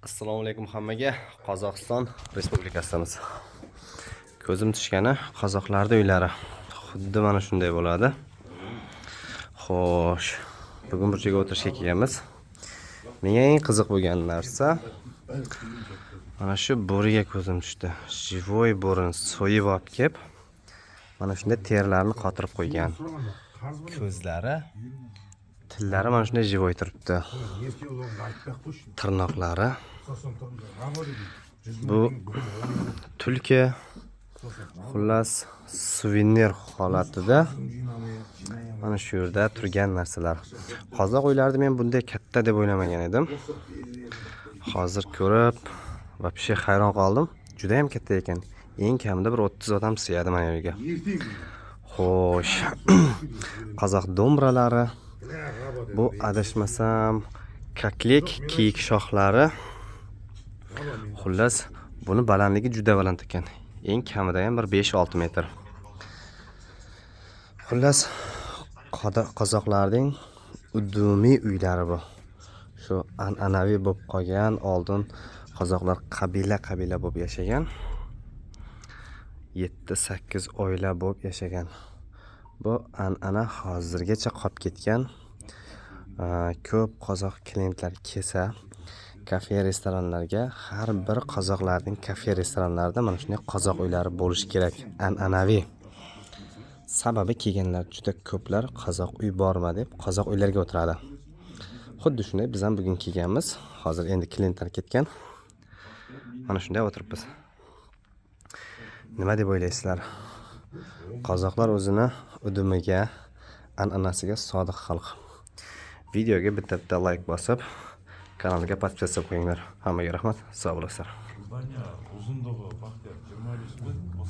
Assalomu alaykum hammaga. Qozog'iston Respublikasidamiz. Ko'zim tushgani qozoqlarda uylari. Xuddi mana shunday bo'ladi. Xo'sh, bugun burchaga o'tirishga kelganmiz. Menga eng qiziq bo'lgan narsa mana shu bo'riga ko'zim tushdi. Живой bo'rin so'yib olib kelib, mana shunday terlarini qotirib qo'ygan. Ko'zlari, tillari mana shunday живой turibdi. Tirnoqlari. Bu tulki, xullas suvenir holatida mana shu yerda turgan narsalar. Qozoq uylarida men bunday katta deb o'ylamagan edim. Hozir ko'rib va pishi hayron qoldim. Juda ham katta ekan. Eng kamida bir 30 odam sig'adi mana yerga. Xo'sh. Qozoq dombralari. Bu adashmasam kaklik kiyik shoxlari. Xullas, buni balandligi juda baland ekan. Eng kamida ham bir 5-6 metr. Xullas, qozoqlarning umumiy uylari bu. Shu an'anaviy bo'lib qolgan, oldin qozoqlar qabila bo'lib yashagan. 7-8 oila bo'lib yashagan. Bu an'ana hozirgacha qolib ketgan. Ko'p qozoq klientlar kelsa, kafe restoranlarga har bir qozoqlarning kafe restoranlarida mana shunday qozoq uylari bo'lishi kerak, an'anaviy. Sababi kelganlar juda ko'plar qozoq uy borma deb qozoq uylarga o'tiradi. Xuddi shunday biz ham bugun kelganmiz. Hozir endi klientlar ketgan. Mana shunday o'tiribmiz. Nima deb o'ylaysizlar? Qozoqlar o'zini udumiga, an'anasiga sodiq xalq. Videoga bitta like bosib, kanalga podpisatsiya qo'yinglar. Hammaga rahmat. Sog' bo'lasizlar. Uzunluğu bak ya 25 bin, o